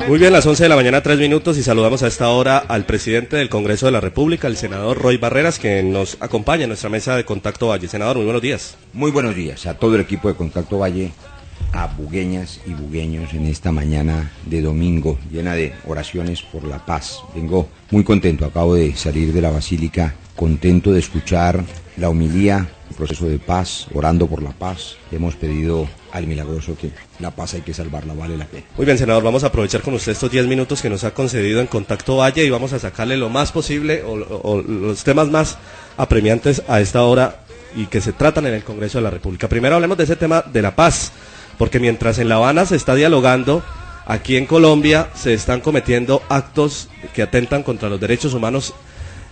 Muy bien, las 11 de la mañana, 3 minutos, y saludamos a esta hora al presidente del Congreso de la República, el senador Roy Barreras, que nos acompaña en nuestra mesa de Contacto Valle. Senador, muy buenos días. Muy buenos días a todo el equipo de Contacto Valle, a bugueñas y bugueños en esta mañana de domingo, llena de oraciones por la paz. Vengo muy contento, acabo de salir de la Basílica, contento de escuchar la homilía, el proceso de paz, orando por la paz. Hemos pedido al milagroso que la paz hay que salvarla, vale la pena. Muy bien, senador, vamos a aprovechar con usted estos 10 minutos que nos ha concedido en Contacto Valle y vamos a sacarle lo más posible o los temas más apremiantes a esta hora y que se tratan en el Congreso de la República. Primero hablemos de ese tema de la paz, porque mientras en La Habana se está dialogando, aquí en Colombia se están cometiendo actos que atentan contra los derechos humanos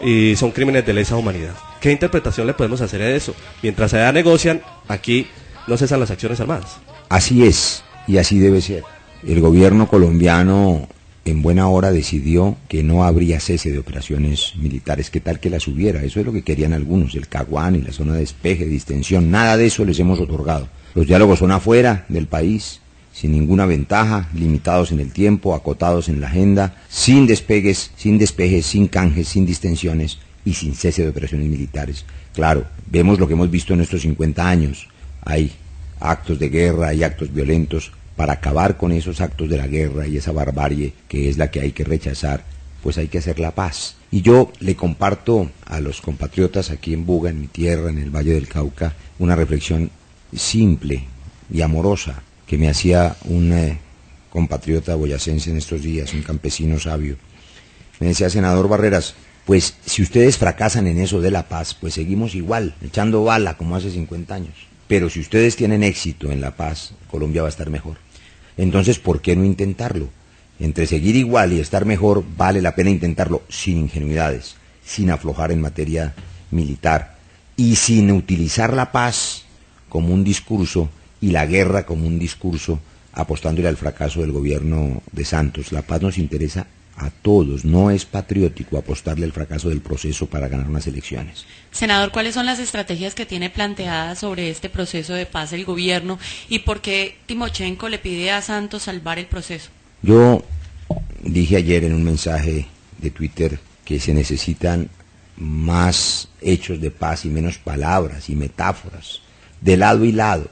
y son crímenes de lesa humanidad. ¿Qué interpretación le podemos hacer a eso? Mientras allá negocian, aquí no cesan las acciones armadas. Así es, y así debe ser. El gobierno colombiano en buena hora decidió que no habría cese de operaciones militares. ¿Qué tal que las hubiera? Eso es lo que querían algunos, el Caguán y la zona de despeje, de distensión. Nada de eso les hemos otorgado. Los diálogos son afuera del país, sin ninguna ventaja, limitados en el tiempo, acotados en la agenda, sin despegues, sin despejes, sin canjes, sin distensiones y sin cese de operaciones militares. Claro, vemos lo que hemos visto en estos 50 años. Hay actos de guerra, hay actos violentos. Para acabar con esos actos de la guerra y esa barbarie que es la que hay que rechazar, pues hay que hacer la paz. Y yo le comparto a los compatriotas aquí en Buga, en mi tierra, en el Valle del Cauca, una reflexión simple y amorosa que me hacía un compatriota boyacense en estos días, un campesino sabio. Me decía: senador Barreras, pues si ustedes fracasan en eso de la paz, pues seguimos igual, echando bala como hace 50 años. Pero si ustedes tienen éxito en la paz, Colombia va a estar mejor. Entonces, ¿por qué no intentarlo? Entre seguir igual y estar mejor, vale la pena intentarlo sin ingenuidades, sin aflojar en materia militar y sin utilizar la paz como un discurso y la guerra como un discurso, apostándole al fracaso del gobierno de Santos. La paz nos interesa a todos, no es patriótico apostarle al fracaso del proceso para ganar unas elecciones. Senador, ¿cuáles son las estrategias que tiene planteadas sobre este proceso de paz el gobierno y por qué Timochenko le pide a Santos salvar el proceso? Yo dije ayer en un mensaje de Twitter que se necesitan más hechos de paz y menos palabras y metáforas, de lado y lado.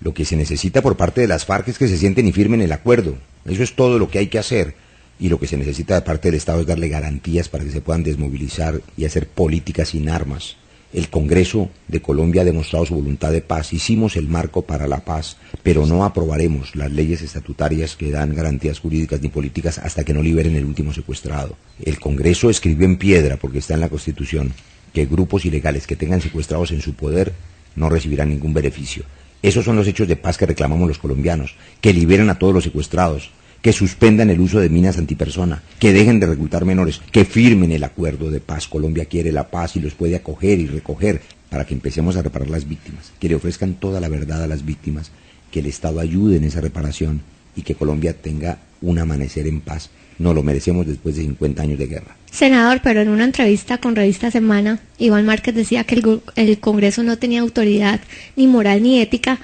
Lo que se necesita por parte de las FARC es que se sienten y firmen el acuerdo. Eso es todo lo que hay que hacer. Y lo que se necesita de parte del Estado es darle garantías para que se puedan desmovilizar y hacer políticas sin armas. El Congreso de Colombia ha demostrado su voluntad de paz. Hicimos el marco para la paz, pero no aprobaremos las leyes estatutarias que dan garantías jurídicas ni políticas hasta que no liberen el último secuestrado. El Congreso escribió en piedra, porque está en la Constitución, que grupos ilegales que tengan secuestrados en su poder no recibirán ningún beneficio. Esos son los hechos de paz que reclamamos los colombianos, que liberen a todos los secuestrados, que suspendan el uso de minas antipersona, que dejen de reclutar menores, que firmen el acuerdo de paz. Colombia quiere la paz y los puede acoger y recoger para que empecemos a reparar las víctimas, que le ofrezcan toda la verdad a las víctimas, que el Estado ayude en esa reparación y que Colombia tenga un amanecer en paz. No lo merecemos después de 50 años de guerra. Senador, pero en una entrevista con Revista Semana, Iván Márquez decía que el Congreso no tenía autoridad ni moral ni ética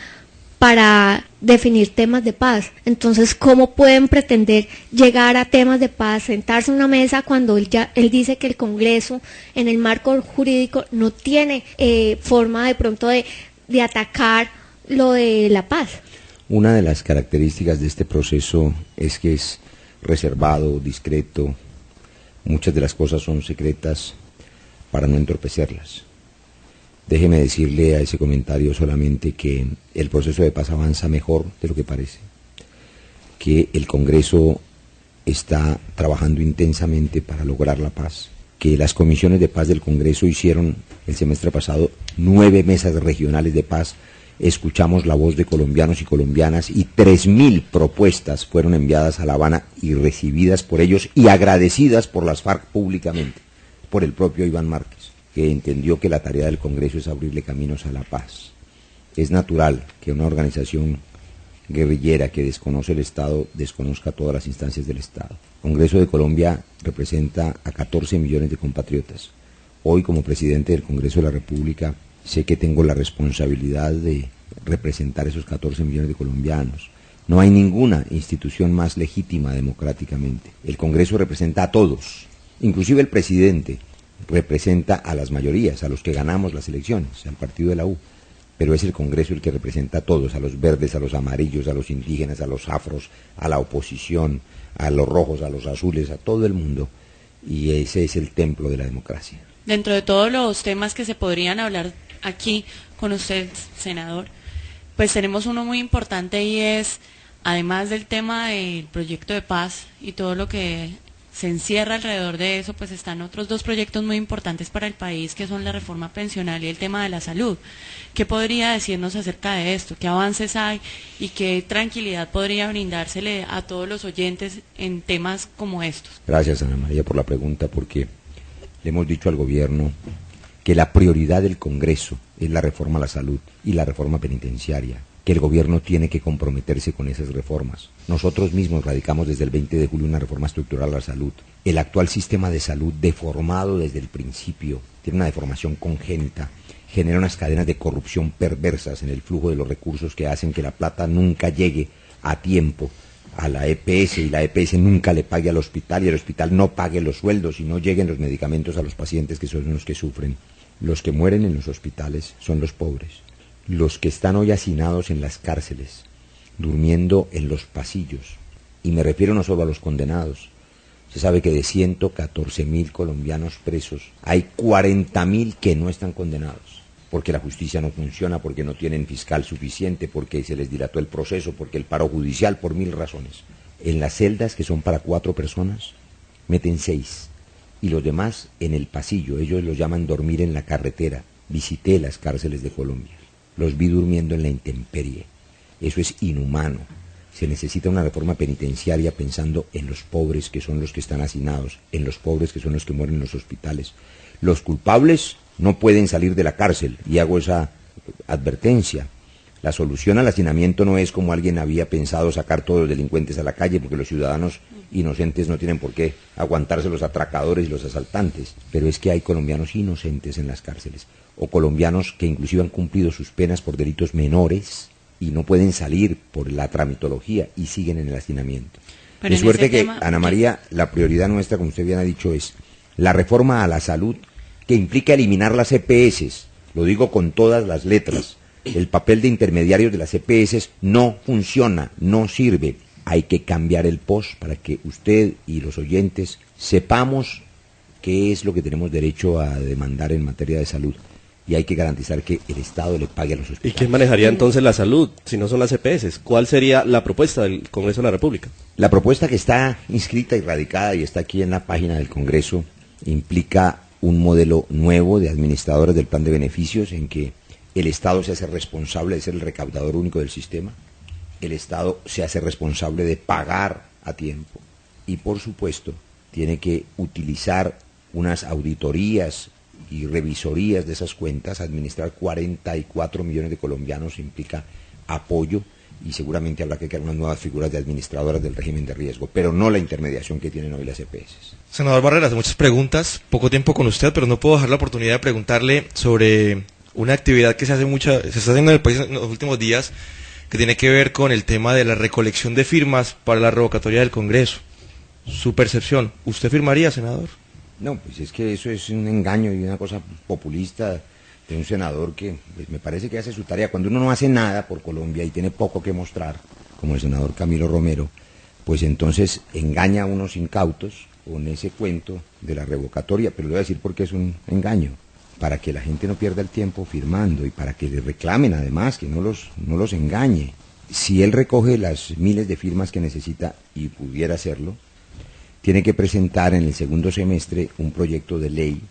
para definir temas de paz. Entonces, ¿cómo pueden pretender llegar a temas de paz, sentarse en una mesa cuando él dice que el Congreso, en el marco jurídico, no tiene forma de pronto de atacar lo de la paz? Una de las características de este proceso es que es reservado, discreto. Muchas de las cosas son secretas para no entorpecerlas. Déjeme decirle a ese comentario solamente que el proceso de paz avanza mejor de lo que parece, que el Congreso está trabajando intensamente para lograr la paz, que las comisiones de paz del Congreso hicieron el semestre pasado 9 mesas regionales de paz, escuchamos la voz de colombianos y colombianas y 3.000 propuestas fueron enviadas a La Habana y recibidas por ellos y agradecidas por las FARC públicamente, por el propio Iván Márquez, que entendió que la tarea del Congreso es abrirle caminos a la paz. Es natural que una organización guerrillera que desconoce el Estado desconozca todas las instancias del Estado. El Congreso de Colombia representa a 14 millones de compatriotas. Hoy, como presidente del Congreso de la República, sé que tengo la responsabilidad de representar esos 14 millones de colombianos, No hay ninguna institución más legítima democráticamente. El Congreso representa a todos, inclusive el presidente representa a las mayorías, a los que ganamos las elecciones, al partido de la U. Pero es el Congreso el que representa a todos, a los verdes, a los amarillos, a los indígenas, a los afros, a la oposición, a los rojos, a los azules, a todo el mundo. Y ese es el templo de la democracia. Dentro de todos los temas que se podrían hablar aquí con usted, senador, pues tenemos uno muy importante y es, además del tema del proyecto de paz y todo lo que se encierra alrededor de eso, pues están otros dos proyectos muy importantes para el país, que son la reforma pensional y el tema de la salud. ¿Qué podría decirnos acerca de esto? ¿Qué avances hay y qué tranquilidad podría brindársele a todos los oyentes en temas como estos? Gracias, Ana María, por la pregunta, porque le hemos dicho al gobierno que la prioridad del Congreso es la reforma a la salud y la reforma penitenciaria, que el gobierno tiene que comprometerse con esas reformas. Nosotros mismos radicamos desde el 20 de julio una reforma estructural a la salud. El actual sistema de salud, deformado desde el principio, tiene una deformación congénita, genera unas cadenas de corrupción perversas en el flujo de los recursos que hacen que la plata nunca llegue a tiempo a la EPS y la EPS nunca le pague al hospital y el hospital no pague los sueldos y no lleguen los medicamentos a los pacientes que son los que sufren. Los que mueren en los hospitales son los pobres. Los que están hoy hacinados en las cárceles, durmiendo en los pasillos, y me refiero no solo a los condenados. Se sabe que de 114.000 colombianos presos, hay 40.000 que no están condenados, porque la justicia no funciona, porque no tienen fiscal suficiente, porque se les dilató el proceso, porque el paro judicial, por 1000 razones. En las celdas, que son para 4 personas, meten 6, y los demás en el pasillo. Ellos los llaman dormir en la carretera. Visité las cárceles de Colombia. Los vi durmiendo en la intemperie. Eso es inhumano. Se necesita una reforma penitenciaria pensando en los pobres que son los que están hacinados, en los pobres que son los que mueren en los hospitales. Los culpables no pueden salir de la cárcel, y hago esa advertencia. La solución al hacinamiento no es, como alguien había pensado, sacar todos los delincuentes a la calle, porque los ciudadanos inocentes no tienen por qué aguantarse los atracadores y los asaltantes, pero es que hay colombianos inocentes en las cárceles, o colombianos que inclusive han cumplido sus penas por delitos menores y no pueden salir por la tramitología y siguen en el hacinamiento. Pero de suerte que, tema, Ana María, la prioridad nuestra, como usted bien ha dicho, es la reforma a la salud, que implica eliminar las EPS, lo digo con todas las letras. El papel de intermediarios de las EPS no funciona, no sirve. Hay que cambiar el POS para que usted y los oyentes sepamos qué es lo que tenemos derecho a demandar en materia de salud. Y hay que garantizar que el Estado le pague a los hospitales. ¿Y quién manejaría entonces la salud si no son las EPS? ¿Cuál sería la propuesta del Congreso de la República? La propuesta que está inscrita y radicada y está aquí en la página del Congreso implica un modelo nuevo de administradores del plan de beneficios en que el Estado se hace responsable de ser el recaudador único del sistema, el Estado se hace responsable de pagar a tiempo y, por supuesto, tiene que utilizar unas auditorías y revisorías de esas cuentas. Administrar 44 millones de colombianos implica apoyo y seguramente habrá que crear unas nuevas figuras de administradoras del régimen de riesgo, pero no la intermediación que tienen hoy las EPS. Senador Barreras, muchas preguntas, poco tiempo con usted, pero no puedo dejar la oportunidad de preguntarle sobre una actividad que se está haciendo en el país en los últimos días, que tiene que ver con el tema de la recolección de firmas para la revocatoria del Congreso. Su percepción, ¿usted firmaría, senador? No, pues es que eso es un engaño y una cosa populista de un senador que pues, me parece que hace su tarea. Cuando uno no hace nada por Colombia y tiene poco que mostrar, como el senador Camilo Romero, pues entonces engaña a unos incautos con ese cuento de la revocatoria, pero le voy a decir por qué es un engaño. Para que la gente no pierda el tiempo firmando y para que le reclamen además, que no los engañe. Si él recoge las miles de firmas que necesita y pudiera hacerlo, tiene que presentar en el segundo semestre un proyecto de ley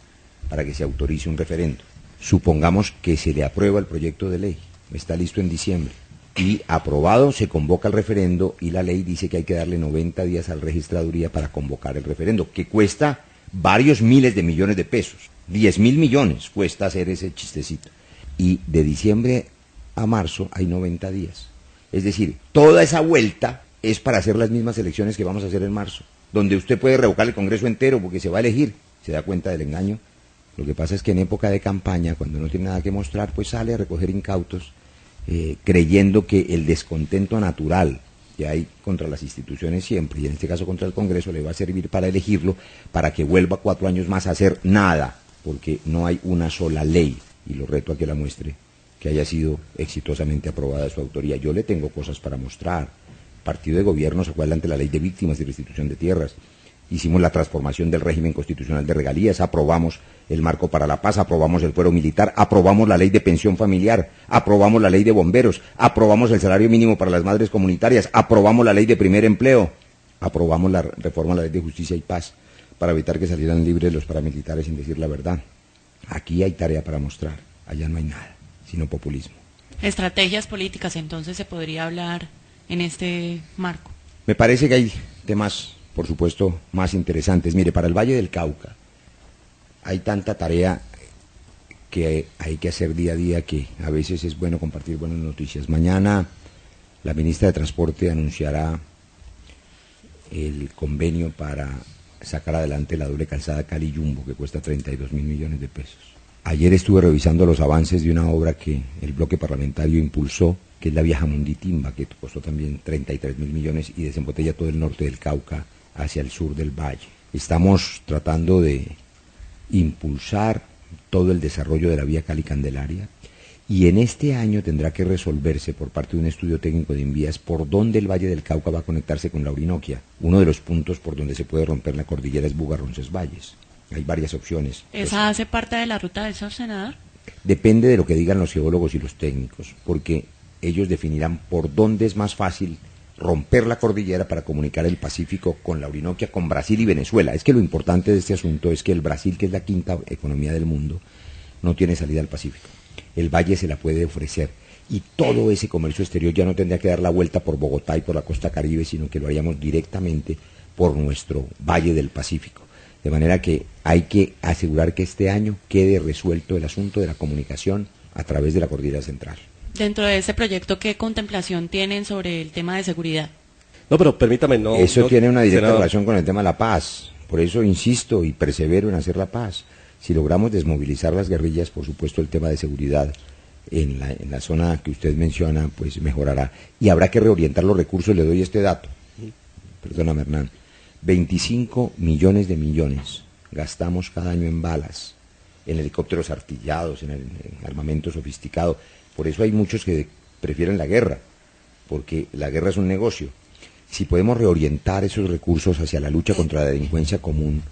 para que se autorice un referendo. Supongamos que se le aprueba el proyecto de ley, está listo en diciembre, y aprobado se convoca el referendo y la ley dice que hay que darle 90 días al registraduría para convocar el referendo, que cuesta varios miles de millones de pesos. 10.000 millones cuesta hacer ese chistecito. Y de diciembre a marzo hay 90 días. Es decir, toda esa vuelta es para hacer las mismas elecciones que vamos a hacer en marzo, donde usted puede revocar el Congreso entero porque se va a elegir. ¿Se da cuenta del engaño? Lo que pasa es que en época de campaña, cuando no tiene nada que mostrar, pues sale a recoger incautos, creyendo que el descontento natural que hay contra las instituciones siempre, y en este caso contra el Congreso, le va a servir para elegirlo, para que vuelva 4 años más a hacer nada, porque no hay una sola ley, y lo reto a que la muestre, que haya sido exitosamente aprobada de su autoría. Yo le tengo cosas para mostrar. Partido de Gobierno sacó adelante la ley de víctimas y restitución de tierras. Hicimos la transformación del régimen constitucional de regalías, aprobamos el marco para la paz, aprobamos el fuero militar, aprobamos la ley de pensión familiar, aprobamos la ley de bomberos, aprobamos el salario mínimo para las madres comunitarias, aprobamos la ley de primer empleo, aprobamos la reforma a la ley de justicia y paz para evitar que salieran libres los paramilitares sin decir la verdad. Aquí hay tarea para mostrar, allá no hay nada, sino populismo. Estrategias políticas, entonces se podría hablar en este marco. Me parece que hay temas, por supuesto, más interesantes. Mire, para el Valle del Cauca hay tanta tarea que hay que hacer día a día que a veces es bueno compartir buenas noticias. Mañana la ministra de Transporte anunciará el convenio para sacar adelante la doble calzada Cali-Yumbo, que cuesta 32.000 millones de pesos. Ayer estuve revisando los avances de una obra que el bloque parlamentario impulsó, que es la vía Jamundí-Timba, que costó también 33.000 millones y desembotella todo el norte del Cauca hacia el sur del valle. Estamos tratando de impulsar todo el desarrollo de la vía Cali-Candelaria, y en este año tendrá que resolverse por parte de un estudio técnico de Invías por dónde el Valle del Cauca va a conectarse con la Orinoquia. Uno de los puntos por donde se puede romper la cordillera es Buga-Roncesvalles. Hay varias opciones. ¿Esa hace parte de la ruta del sur, senador? Depende de lo que digan los geólogos y los técnicos, porque ellos definirán por dónde es más fácil romper la cordillera para comunicar el Pacífico con la Orinoquia, con Brasil y Venezuela. Es que lo importante de este asunto es que el Brasil, que es la quinta economía del mundo, no tiene salida al Pacífico. El valle se la puede ofrecer, y todo ese comercio exterior ya no tendría que dar la vuelta por Bogotá y por la costa caribe, sino que lo haríamos directamente por nuestro Valle del Pacífico. De manera que hay que asegurar que este año quede resuelto el asunto de la comunicación a través de la cordillera central. Dentro de ese proyecto, ¿qué contemplación tienen sobre el tema de seguridad? No, pero permítame, no... Eso no, tiene una directa senador, relación con el tema de la paz. Por eso insisto y persevero en hacer la paz. Si logramos desmovilizar las guerrillas, por supuesto el tema de seguridad en la zona que usted menciona, pues mejorará. Y habrá que reorientar los recursos. Le doy este dato. Perdóname, Hernán. 25 millones de millones gastamos cada año en balas, en helicópteros artillados, en armamento sofisticado. Por eso hay muchos que prefieren la guerra, porque la guerra es un negocio. Si podemos reorientar esos recursos hacia la lucha contra la delincuencia común,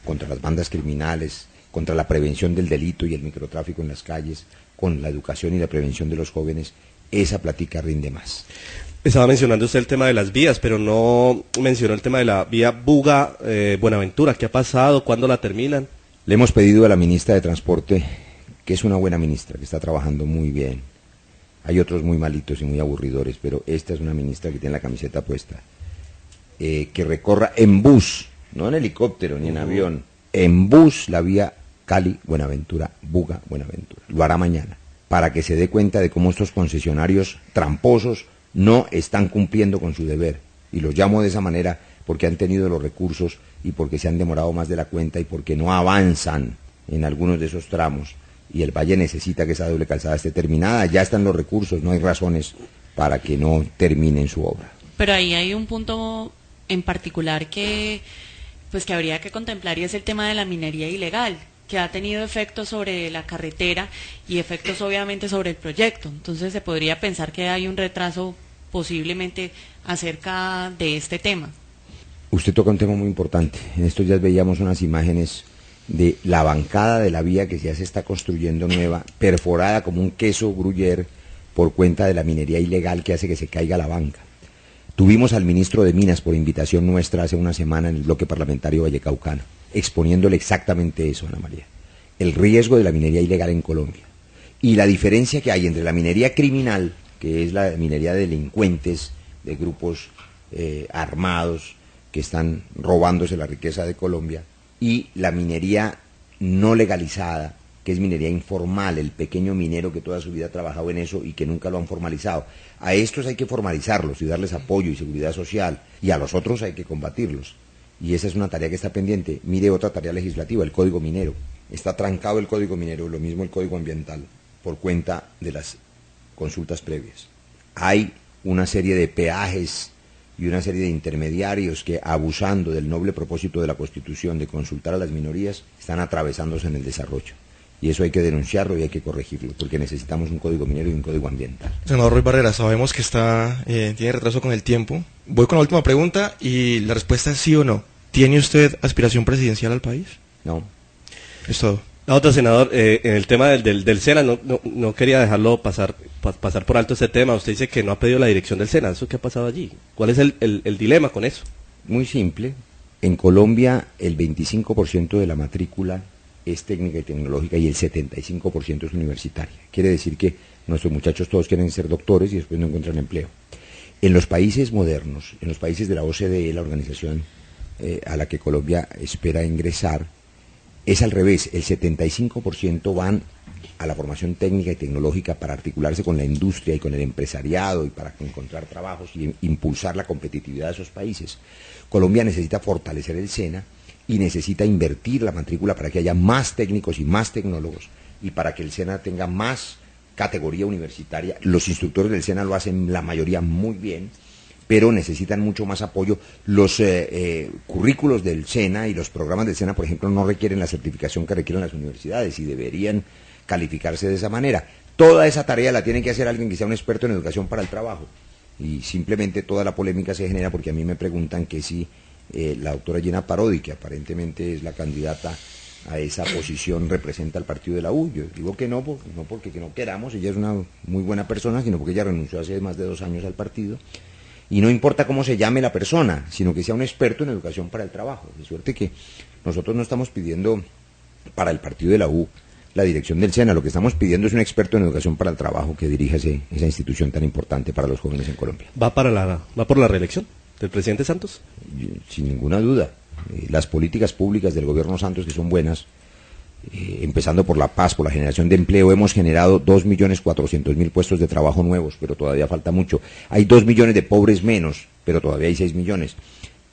contra las bandas criminales, contra la prevención del delito y el microtráfico en las calles, con la educación y la prevención de los jóvenes, esa plática rinde más. Estaba mencionando usted el tema de las vías, pero no mencionó el tema de la vía Buga-Buenaventura. ¿Qué ha pasado? ¿Cuándo la terminan? Le hemos pedido a la ministra de Transporte, que es una buena ministra, que está trabajando muy bien. Hay otros muy malitos y muy aburridores, pero esta es una ministra que tiene la camiseta puesta. Que recorra en bus, no en helicóptero ni en avión, en bus la vía Cali-Buenaventura, Buga-Buenaventura. Lo hará mañana, para que se dé cuenta de cómo estos concesionarios tramposos no están cumpliendo con su deber. Y los llamo de esa manera porque han tenido los recursos y porque se han demorado más de la cuenta y porque no avanzan en algunos de esos tramos. Y el Valle necesita que esa doble calzada esté terminada. Ya están los recursos, no hay razones para que no terminen su obra. Pero ahí hay un punto en particular que habría que contemplar, y es el tema de la minería ilegal, que ha tenido efectos sobre la carretera y efectos obviamente sobre el proyecto. Entonces se podría pensar que hay un retraso posiblemente acerca de este tema. Usted toca un tema muy importante. En estos días veíamos unas imágenes de la bancada de la vía que ya se está construyendo nueva, perforada como un queso gruyère por cuenta de la minería ilegal que hace que se caiga la banca. Tuvimos al ministro de Minas por invitación nuestra hace una semana en el bloque parlamentario vallecaucano, exponiéndole exactamente eso, Ana María, el riesgo de la minería ilegal en Colombia y la diferencia que hay entre la minería criminal, que es la minería de delincuentes, de grupos armados que están robándose la riqueza de Colombia, y la minería no legalizada, que es minería informal, el pequeño minero que toda su vida ha trabajado en eso y que nunca lo han formalizado. A estos hay que formalizarlos y darles apoyo y seguridad social, y a los otros hay que combatirlos. Y esa es una tarea que está pendiente. Mire otra tarea legislativa, el Código Minero. Está trancado el Código Minero, lo mismo el Código Ambiental, por cuenta de las consultas previas. Hay una serie de peajes y una serie de intermediarios que, abusando del noble propósito de la Constitución de consultar a las minorías, están atravesándose en el desarrollo. Y eso hay que denunciarlo y hay que corregirlo, porque necesitamos un código minero y un código ambiental. Senador Roy Barreras, sabemos que tiene retraso con el tiempo. Voy con la última pregunta y la respuesta es sí o no. ¿Tiene usted aspiración presidencial al país? No. Es todo. Otro senador, en el tema del SENA, no quería dejarlo pasar por alto ese tema. Usted dice que no ha pedido la dirección del SENA. ¿Eso qué ha pasado allí? ¿Cuál es el dilema con eso? Muy simple. En Colombia el 25% de la matrícula es técnica y tecnológica y el 75% es universitaria. Quiere decir que nuestros muchachos todos quieren ser doctores y después no encuentran empleo. En los países modernos, en los países de la OCDE, la organización a la que Colombia espera ingresar, es al revés, el 75% van a la formación técnica y tecnológica para articularse con la industria y con el empresariado y para encontrar trabajos y impulsar la competitividad de esos países. Colombia necesita fortalecer el SENA y necesita invertir la matrícula para que haya más técnicos y más tecnólogos y para que el SENA tenga más categoría universitaria. Los instructores del SENA lo hacen la mayoría muy bien, pero necesitan mucho más apoyo. Los currículos del SENA y los programas del SENA, por ejemplo, no requieren la certificación que requieren las universidades y deberían calificarse de esa manera. Toda esa tarea la tiene que hacer alguien que sea un experto en educación para el trabajo. Y simplemente toda la polémica se genera porque a mí me preguntan que si la doctora Gina Parodi, que aparentemente es la candidata a esa posición, representa al partido de la U. Yo digo que no, no porque no queramos, ella es una muy buena persona, sino porque ella renunció hace más de 2 años al partido. Y no importa cómo se llame la persona, sino que sea un experto en educación para el trabajo. De suerte que nosotros no estamos pidiendo para el partido de la U la dirección del SENA, lo que estamos pidiendo es un experto en educación para el trabajo que dirija esa institución tan importante para los jóvenes en Colombia. ¿Va por la reelección del presidente Santos? Sin ninguna duda. Las políticas públicas del gobierno Santos, que son buenas, empezando por la paz, por la generación de empleo, hemos generado 2.400.000 puestos de trabajo nuevos, pero todavía falta mucho. Hay 2 millones de pobres menos, pero todavía hay 6 millones.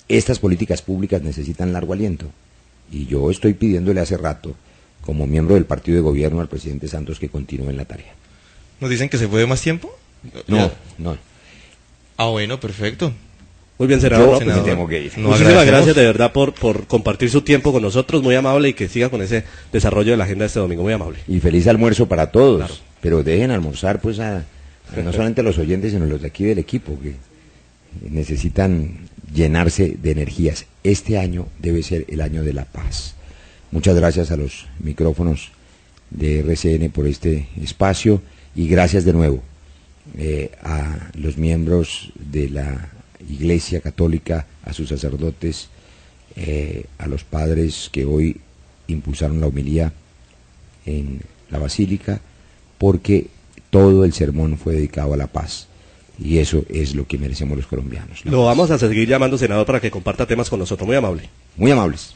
Estas políticas públicas necesitan largo aliento. Y yo estoy pidiéndole hace rato, como miembro del partido de gobierno, al presidente Santos que continúe en la tarea. ¿Nos dicen que se puede más tiempo? No. Ah, bueno, perfecto. Muy bien, senador. Yo me tengo que ir. Muchísimas gracias de verdad por compartir su tiempo con nosotros, muy amable, y que siga con ese desarrollo de la agenda de este domingo, muy amable. Y feliz almuerzo para todos, Claro. Pero dejen almorzar pues a no solamente a los oyentes, sino a los de aquí del equipo, que necesitan llenarse de energías. Este año debe ser el año de la paz. Muchas gracias a los micrófonos de RCN por este espacio y gracias de nuevo a los miembros de la Iglesia Católica, a sus sacerdotes, a los padres que hoy impulsaron la homilía en la Basílica, porque todo el sermón fue dedicado a la paz. Y eso es lo que merecemos los colombianos. Lo vamos a seguir llamando, senador, para que comparta temas con nosotros. Muy amable. Muy amables.